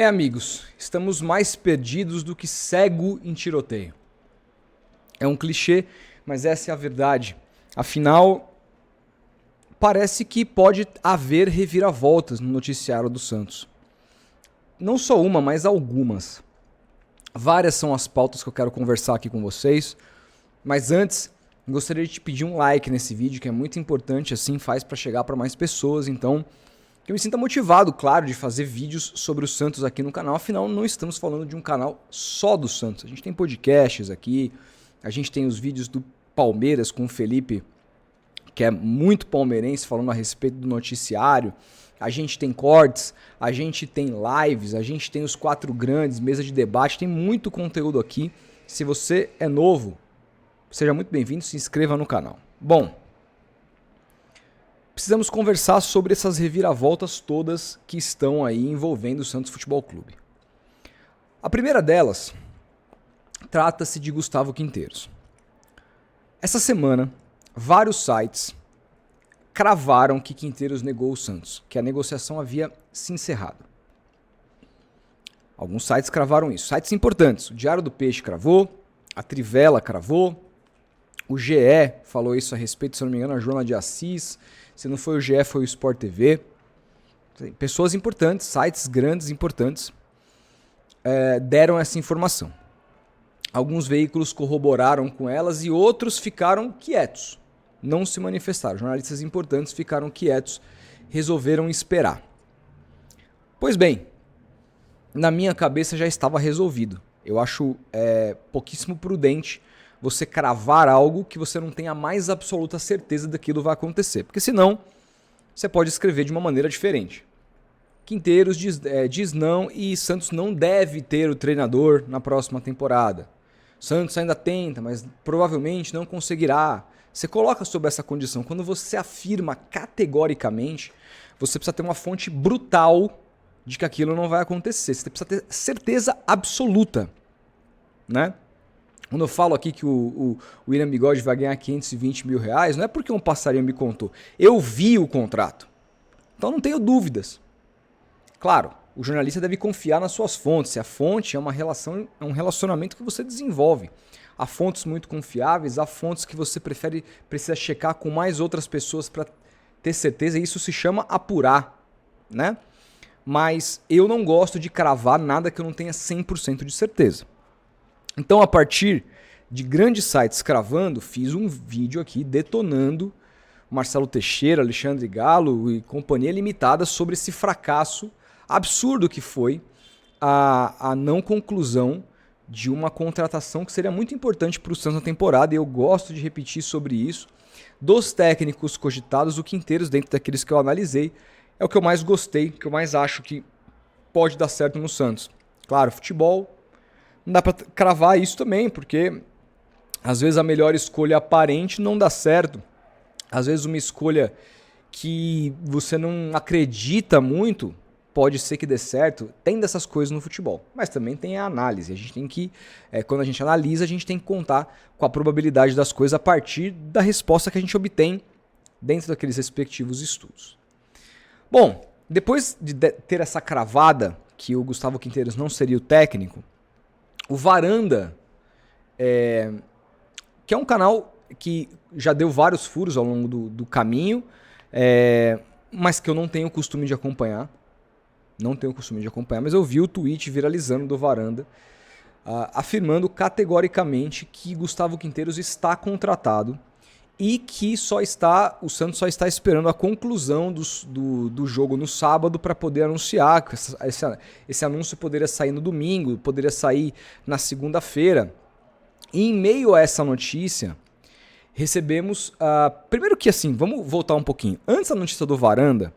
Amigos, estamos mais perdidos do que cego em tiroteio. É um clichê, mas essa é a verdade. Afinal, parece que pode haver reviravoltas no noticiário do Santos. Não só uma, mas algumas. Várias são as pautas que eu quero conversar aqui com vocês. Mas antes, gostaria de te pedir um like nesse vídeo, que é muito importante, assim faz para chegar para mais pessoas. Então, que eu me sinta motivado, claro, de fazer vídeos sobre o Santos aqui no canal. Afinal, não estamos falando de um canal só do Santos. A gente tem podcasts aqui, a gente tem os vídeos do Palmeiras com o Felipe, que é muito palmeirense, falando a respeito do noticiário. A gente tem cortes, a gente tem lives, a gente tem os 4 grandes, mesa de debate, tem muito conteúdo aqui. Se você é novo, seja muito bem-vindo, se inscreva no canal. Bom, precisamos conversar sobre essas reviravoltas todas que estão aí envolvendo o Santos Futebol Clube. A primeira delas trata-se de Gustavo Quinteiros. Essa semana, vários sites cravaram que Quinteiros negou o Santos, que a negociação havia se encerrado. Alguns sites cravaram isso, sites importantes. O Diário do Peixe cravou, a Trivela cravou, o GE falou isso a respeito, se não me engano, a Joana de Assis. Se não foi o GE, foi o Sport TV. Pessoas importantes, sites grandes, importantes, deram essa informação. Alguns veículos corroboraram com elas e outros ficaram quietos. Não se manifestaram. Jornalistas importantes ficaram quietos, resolveram esperar. Pois bem, na minha cabeça já estava resolvido. Eu acho pouquíssimo prudente você cravar algo que você não tem a mais absoluta certeza daquilo vai acontecer. Porque senão, você pode escrever de uma maneira diferente. Quinteiros diz não e Santos não deve ter o treinador na próxima temporada. Santos ainda tenta, mas provavelmente não conseguirá. Você coloca sob essa condição. Quando você afirma categoricamente, você precisa ter uma fonte brutal de que aquilo não vai acontecer. Você precisa ter certeza absoluta, né? Quando eu falo aqui que o William Bigode vai ganhar 520 mil reais, não é porque um passarinho me contou. Eu vi o contrato. Então não tenho dúvidas. Claro, o jornalista deve confiar nas suas fontes. Se a fonte é um relacionamento que você desenvolve. Há fontes muito confiáveis, há fontes que você precisa checar com mais outras pessoas para ter certeza. E isso se chama apurar, né? Mas eu não gosto de cravar nada que eu não tenha 100% de certeza. Então, a partir de grandes sites cravando, fiz um vídeo aqui detonando Marcelo Teixeira, Alexandre Galo e companhia limitada sobre esse fracasso absurdo que foi a não conclusão de uma contratação que seria muito importante para o Santos na temporada, e eu gosto de repetir sobre isso. Dos técnicos cogitados, o Quinteiros, dentro daqueles que eu analisei, é o que eu mais gostei, que eu mais acho que pode dar certo no Santos. Claro, futebol, não dá para cravar isso também, porque às vezes a melhor escolha aparente não dá certo. Às vezes uma escolha que você não acredita muito pode ser que dê certo. Tem dessas coisas no futebol, mas também tem a análise. A gente tem que, quando a gente analisa, a gente tem que contar com a probabilidade das coisas a partir da resposta que a gente obtém dentro daqueles respectivos estudos. Bom, depois de ter essa cravada que o Gustavo Quinteiros não seria o técnico, o Varanda, que é um canal que já deu vários furos ao longo do caminho, mas que eu não tenho o costume de acompanhar. Mas eu vi o tweet viralizando do Varanda, afirmando categoricamente que Gustavo Quinteiros está contratado e que o Santos só está esperando a conclusão do jogo no sábado para poder anunciar. Esse anúncio poderia sair no domingo, poderia sair na segunda-feira. E em meio a essa notícia, recebemos... primeiro que assim, vamos voltar um pouquinho. Antes da notícia do Varanda,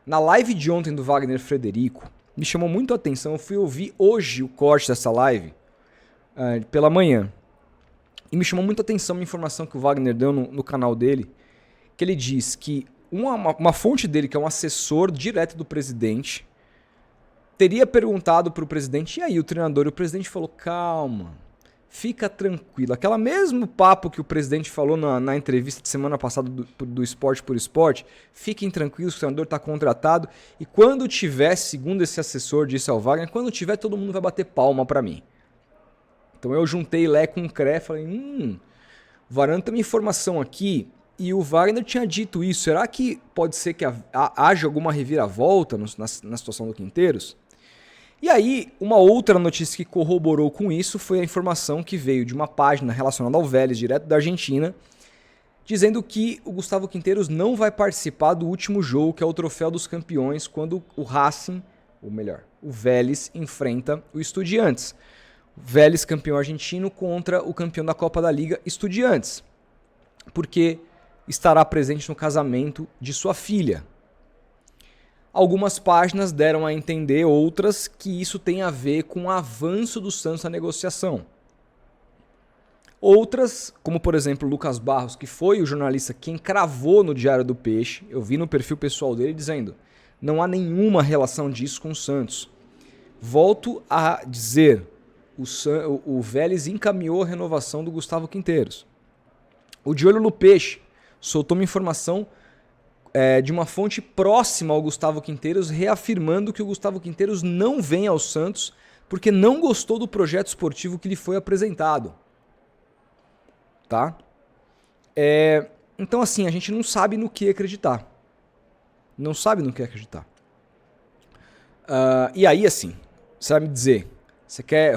na live de ontem do Wagner Frederico, me chamou muito a atenção. Eu fui ouvir hoje o corte dessa live, pela manhã. E me chamou muito a atenção uma informação que o Wagner deu no canal dele, que ele diz que uma fonte dele, que é um assessor direto do presidente, teria perguntado para o presidente, e aí o treinador? E o presidente falou, calma, fica tranquilo. Aquela mesmo papo que o presidente falou na entrevista de semana passada do Esporte por Esporte, fiquem tranquilos, o treinador está contratado e quando tiver, segundo esse assessor disse ao Wagner, quando tiver todo mundo vai bater palma para mim. Então eu juntei Lé com Cré, falei, o Varanda tem uma informação aqui e o Wagner tinha dito isso. Será que pode ser que haja alguma reviravolta na situação do Quinteiros? E aí, uma outra notícia que corroborou com isso foi a informação que veio de uma página relacionada ao Vélez, direto da Argentina, dizendo que o Gustavo Quinteiros não vai participar do último jogo, que é o Troféu dos Campeões, quando o Racing, ou melhor, o Vélez enfrenta o Estudiantes. Vélez campeão argentino contra o campeão da Copa da Liga, Estudiantes, porque estará presente no casamento de sua filha. Algumas páginas deram a entender, outras, que isso tem a ver com o avanço do Santos na negociação. Outras, como por exemplo Lucas Barros, que foi o jornalista quem cravou no Diário do Peixe, eu vi no perfil pessoal dele dizendo, não há nenhuma relação disso com o Santos. Volto a dizer, o Vélez encaminhou a renovação do Gustavo Quinteiros. O De Olho no Peixe soltou uma informação de uma fonte próxima ao Gustavo Quinteiros, reafirmando que o Gustavo Quinteiros não vem ao Santos porque não gostou do projeto esportivo que lhe foi apresentado. Tá? Então assim, a gente não sabe no que acreditar. Não sabe no que acreditar. E aí assim, você vai me dizer...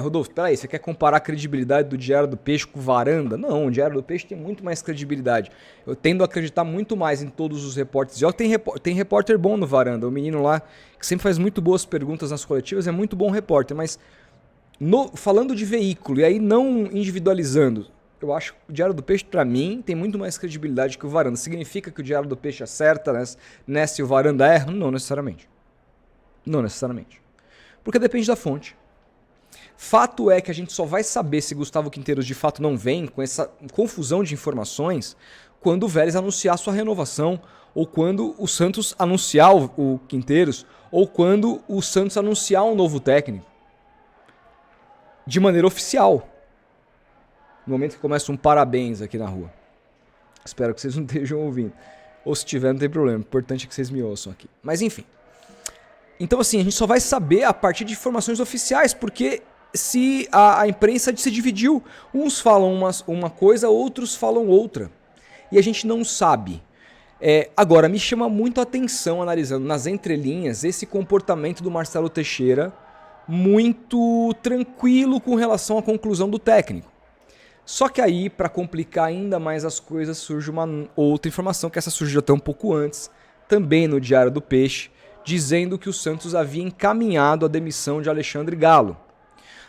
Rodolfo, peraí, você quer comparar a credibilidade do Diário do Peixe com o Varanda? Não, o Diário do Peixe tem muito mais credibilidade. Eu tendo a acreditar muito mais em todos os repórteres. Tem repórter bom no Varanda, o menino lá que sempre faz muito boas perguntas nas coletivas, é muito bom repórter, mas falando de veículo e aí não individualizando, eu acho que o Diário do Peixe, para mim, tem muito mais credibilidade que o Varanda. Significa que o Diário do Peixe acerta, né, se o Varanda erra? Não necessariamente. Não necessariamente. Porque depende da fonte. Fato é que a gente só vai saber se Gustavo Quinteiros de fato não vem, com essa confusão de informações, quando o Vélez anunciar sua renovação, ou quando o Santos anunciar o Quinteiros, ou quando o Santos anunciar um novo técnico. De maneira oficial. No momento que começa um parabéns aqui na rua. Espero que vocês não estejam ouvindo. Ou se tiver, não tem problema. O importante é que vocês me ouçam aqui. Mas enfim. Então assim, a gente só vai saber a partir de informações oficiais, porque se a imprensa se dividiu. Uns falam uma coisa, outros falam outra. E a gente não sabe. Agora, me chama muito a atenção, analisando nas entrelinhas, esse comportamento do Marcelo Teixeira muito tranquilo com relação à conclusão do técnico. Só que aí, para complicar ainda mais as coisas, surge uma outra informação, que essa surgiu até um pouco antes, também no Diário do Peixe, dizendo que o Santos havia encaminhado a demissão de Alexandre Galo.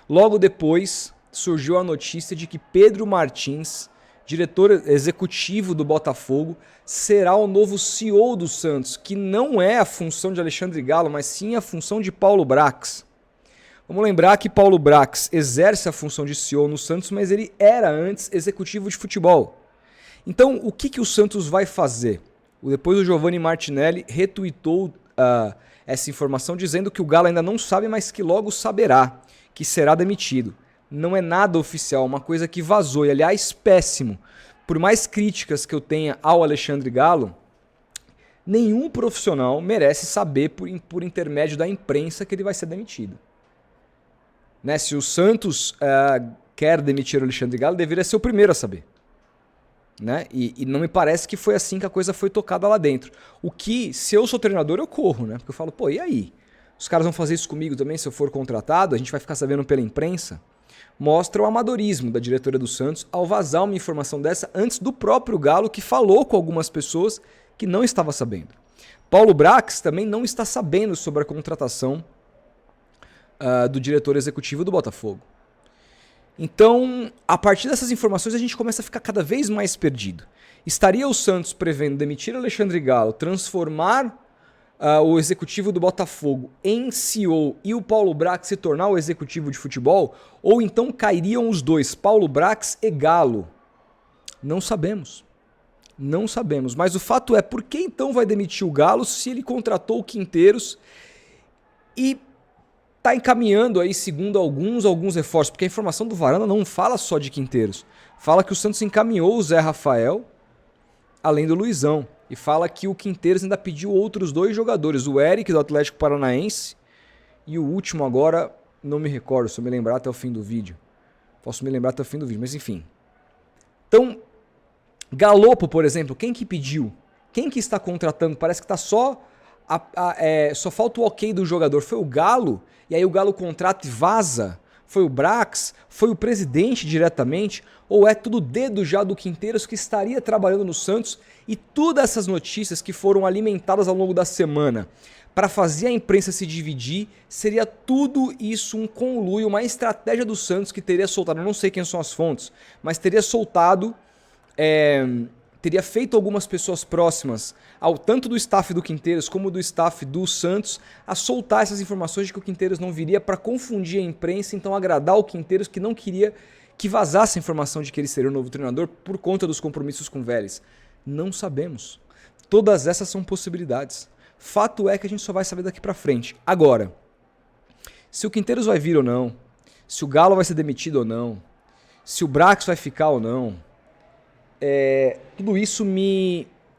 Logo depois, surgiu a notícia de que Pedro Martins, diretor executivo do Botafogo, será o novo CEO do Santos, que não é a função de Alexandre Galo, mas sim a função de Paulo Brax. Vamos lembrar que Paulo Brax exerce a função de CEO no Santos, mas ele era antes executivo de futebol. Então, o que o Santos vai fazer? Depois o Giovanni Martinelli retuitou essa informação dizendo que o Galo ainda não sabe, mas que logo saberá, que será demitido. Não é nada oficial, uma coisa que vazou. E aliás, péssimo. Por mais críticas que eu tenha ao Alexandre Galo, nenhum profissional merece saber por intermédio da imprensa que ele vai ser demitido. Né? Se o Santos quer demitir o Alexandre Galo, deveria ser o primeiro a saber. Né? E não me parece que foi assim que a coisa foi tocada lá dentro. O que, se eu sou treinador, eu corro, né? Porque eu falo, pô, e aí? Os caras vão fazer isso comigo também se eu for contratado? A gente vai ficar sabendo pela imprensa? Mostra o amadorismo da diretoria do Santos ao vazar uma informação dessa antes do próprio Galo, que falou com algumas pessoas que não estava sabendo. Paulo Brax também não está sabendo sobre a contratação do diretor executivo do Botafogo. Então, a partir dessas informações, a gente começa a ficar cada vez mais perdido. Estaria o Santos prevendo demitir Alexandre Galo, transformar o executivo do Botafogo em CEO e o Paulo Brax se tornar o executivo de futebol? Ou então cairiam os dois, Paulo Brax e Galo? Não sabemos. Não sabemos. Mas o fato é, por que então vai demitir o Galo se ele contratou o Quinteiros? E tá encaminhando aí, segundo alguns reforços, porque a informação do Varanda não fala só de Quinteiros. Fala que o Santos encaminhou o Zé Rafael, além do Luizão. E fala que o Quinteiros ainda pediu outros 2 jogadores, o Eric do Atlético Paranaense e o último agora, não me recordo, se eu me lembrar até o fim do vídeo. Posso me lembrar até o fim do vídeo, mas enfim. Então, Galopo, por exemplo, quem que pediu? Quem que está contratando? Parece que está só falta o ok do jogador. Foi o Galo, e aí o Galo contrata e vaza? Foi o Brax? Foi o presidente diretamente? Ou é tudo dedo já do Quinteiros que estaria trabalhando no Santos? E todas essas notícias que foram alimentadas ao longo da semana para fazer a imprensa se dividir, seria tudo isso um conluio, uma estratégia do Santos que teria soltado, eu não sei quem são as fontes, mas teria soltado, teria feito algumas pessoas próximas, ao tanto do staff do Quinteiros como do staff do Santos, a soltar essas informações de que o Quinteiros não viria para confundir a imprensa, então agradar o Quinteiros que não queria que vazasse a informação de que ele seria o novo treinador por conta dos compromissos com o Vélez. Não sabemos. Todas essas são possibilidades. Fato é que a gente só vai saber daqui pra frente. Agora, se o Quinteiros vai vir ou não, se o Galo vai ser demitido ou não, se o Brax vai ficar ou não, tudo isso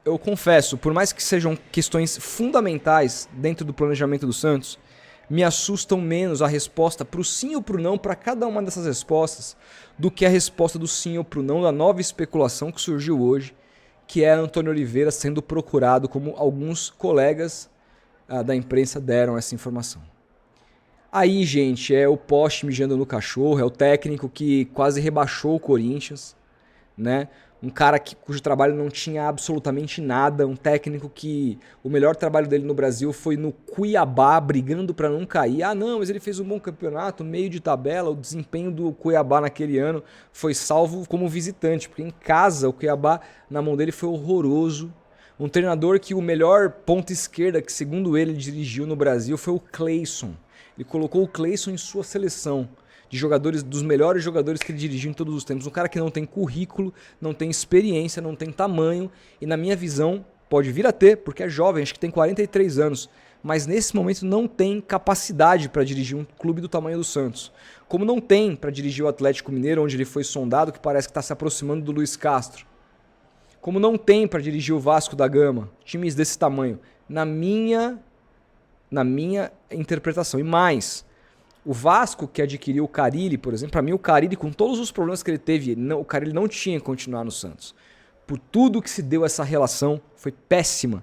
eu confesso, por mais que sejam questões fundamentais dentro do planejamento do Santos, me assustam menos a resposta pro sim ou pro não para cada uma dessas respostas do que a resposta do sim ou pro não da nova especulação que surgiu hoje, que é Antônio Oliveira sendo procurado, como alguns colegas da imprensa deram essa informação. Aí, gente, é o poste mijando no cachorro, é o técnico que quase rebaixou o Corinthians, né? Um cara cujo trabalho não tinha absolutamente nada, um técnico que o melhor trabalho dele no Brasil foi no Cuiabá, brigando para não cair. Ah, não, mas ele fez um bom campeonato, meio de tabela, o desempenho do Cuiabá naquele ano foi salvo como visitante, porque em casa o Cuiabá, na mão dele, foi horroroso. Um treinador que o melhor ponta esquerda que, segundo ele, dirigiu no Brasil foi o Cleison. Ele colocou o Cleison em sua seleção de jogadores, dos melhores jogadores que ele dirigiu em todos os tempos. Um cara que não tem currículo, não tem experiência, não tem tamanho e, na minha visão, pode vir a ter, porque é jovem, acho que tem 43 anos, mas nesse momento não tem capacidade para dirigir um clube do tamanho do Santos. Como não tem para dirigir o Atlético Mineiro, onde ele foi sondado, que parece que está se aproximando do Luiz Castro. Como não tem para dirigir o Vasco da Gama, times desse tamanho, na minha interpretação. E mais, o Vasco, que adquiriu o Carille, por exemplo, para mim o Carille, com todos os problemas que ele teve, o Carille não tinha que continuar no Santos. Por tudo que se deu essa relação, foi péssima.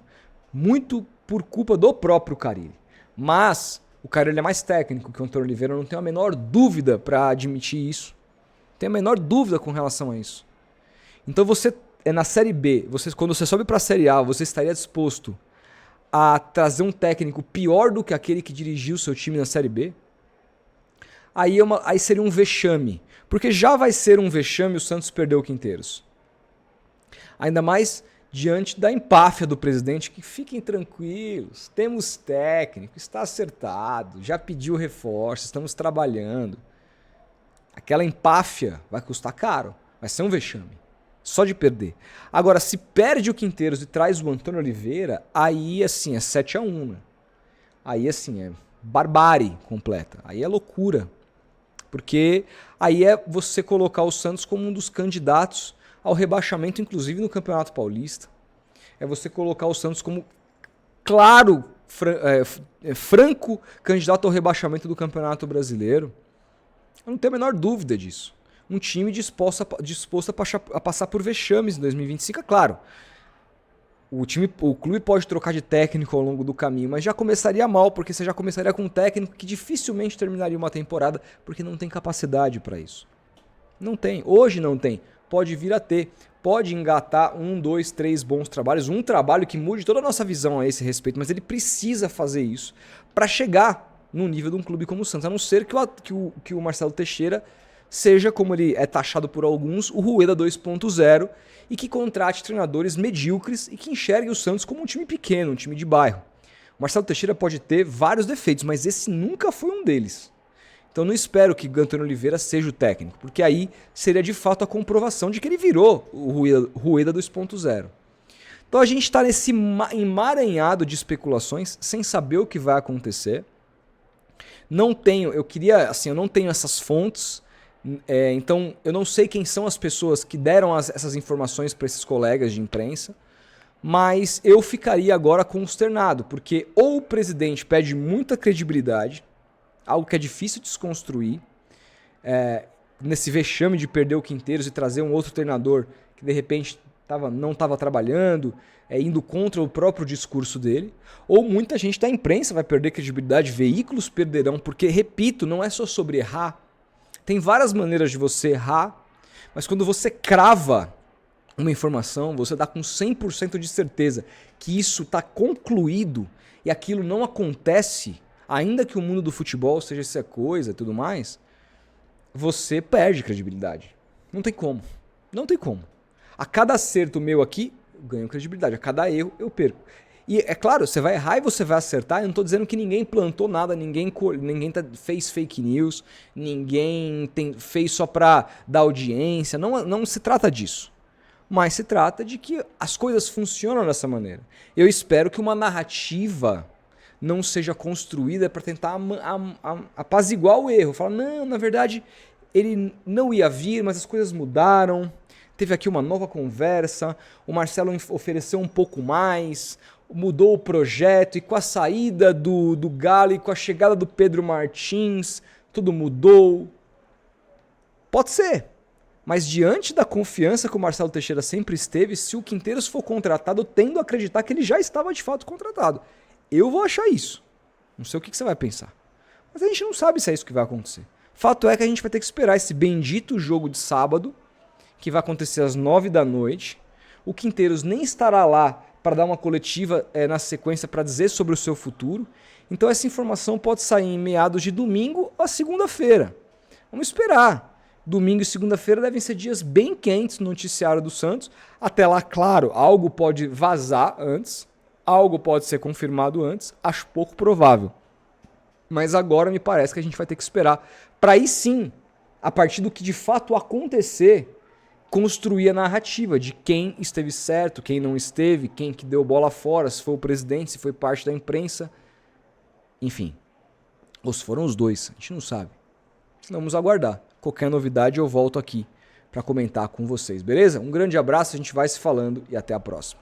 Muito por culpa do próprio Carille. Mas o Carille é mais técnico que o Antônio Oliveira, eu não tenho a menor dúvida para admitir isso. Não tenho a menor dúvida com relação a isso. Então você, na Série B, quando você sobe para a Série A, você estaria disposto a trazer um técnico pior do que aquele que dirigiu o seu time na Série B? Aí seria um vexame. Porque já vai ser um vexame o Santos perder o Quinteiros. Ainda mais diante da empáfia do presidente, que fiquem tranquilos, temos técnico, está acertado, já pediu reforço, estamos trabalhando. Aquela empáfia vai custar caro, vai ser um vexame. Só de perder. Agora, se perde o Quinteiros e traz o Antônio Oliveira, aí assim é 7-1, né? Aí assim é barbárie completa. Aí é loucura. Porque aí é você colocar o Santos como um dos candidatos ao rebaixamento, inclusive no Campeonato Paulista. É você colocar o Santos como claro, franco candidato ao rebaixamento do Campeonato Brasileiro. Eu não tenho a menor dúvida disso. Um time disposto a passar por vexames em 2025, é claro. O clube pode trocar de técnico ao longo do caminho, mas já começaria mal, porque você já começaria com um técnico que dificilmente terminaria uma temporada, porque não tem capacidade para isso. Não tem. Hoje não tem. Pode vir a ter. Pode engatar 1, 2, 3 bons trabalhos, um trabalho que mude toda a nossa visão a esse respeito, mas ele precisa fazer isso para chegar no nível de um clube como o Santos, a não ser que o Marcelo Teixeira seja, como ele é taxado por alguns, o Rueda 2.0 e que contrate treinadores medíocres e que enxergue o Santos como um time pequeno, um time de bairro. O Marcelo Teixeira pode ter vários defeitos, mas esse nunca foi um deles. Então não espero que o Antônio Oliveira seja o técnico, porque aí seria de fato a comprovação de que ele virou o Rueda 2.0. Então a gente está nesse emaranhado de especulações, sem saber o que vai acontecer. Não tenho, eu queria, assim, eu não tenho essas fontes, então eu não sei quem são as pessoas que deram essas informações para esses colegas de imprensa, mas eu ficaria agora consternado, porque ou o presidente pede muita credibilidade, algo que é difícil de desconstruir, nesse vexame de perder o Quinteiros e trazer um outro treinador que de repente não estava trabalhando, indo contra o próprio discurso dele, ou muita gente da imprensa vai perder credibilidade, veículos perderão, porque, repito, não é só sobre errar. Tem várias maneiras de você errar, mas quando você crava uma informação, você dá com 100% de certeza que isso está concluído e aquilo não acontece, ainda que o mundo do futebol seja essa coisa e tudo mais, você perde credibilidade. Não tem como. Não tem como. A cada acerto meu aqui, eu ganho credibilidade. A cada erro, eu perco. E é claro, você vai errar e você vai acertar. Eu não estou dizendo que ninguém plantou nada, ninguém fez fake news, ninguém fez só para dar audiência. Não se trata disso. Mas se trata de que as coisas funcionam dessa maneira. Eu espero que uma narrativa não seja construída para tentar apaziguar o erro. Falar, não, na verdade, ele não ia vir, mas as coisas mudaram. Teve aqui uma nova conversa, o Marcelo ofereceu um pouco mais, mudou o projeto, e com a saída do Galo e com a chegada do Pedro Martins, tudo mudou. Pode ser. Mas diante da confiança que o Marcelo Teixeira sempre esteve, se o Quinteiros for contratado, eu tendo a acreditar que ele já estava de fato contratado. Eu vou achar isso. Não sei o que você vai pensar. Mas a gente não sabe se é isso que vai acontecer. Fato é que a gente vai ter que esperar esse bendito jogo de sábado, que vai acontecer às 9 da noite. O Quinteiros nem estará lá para dar uma coletiva na sequência para dizer sobre o seu futuro. Então essa informação pode sair em meados de domingo a segunda-feira. Vamos esperar. Domingo e segunda-feira devem ser dias bem quentes no noticiário do Santos. Até lá, claro, algo pode vazar antes, algo pode ser confirmado antes, acho pouco provável. Mas agora me parece que a gente vai ter que esperar para aí sim, a partir do que de fato acontecer, construir a narrativa de quem esteve certo, quem não esteve, quem que deu bola fora, se foi o presidente, se foi parte da imprensa, enfim. Ou se foram os dois, a gente não sabe. Vamos aguardar. Qualquer novidade eu volto aqui para comentar com vocês, beleza? Um grande abraço, a gente vai se falando e até a próxima.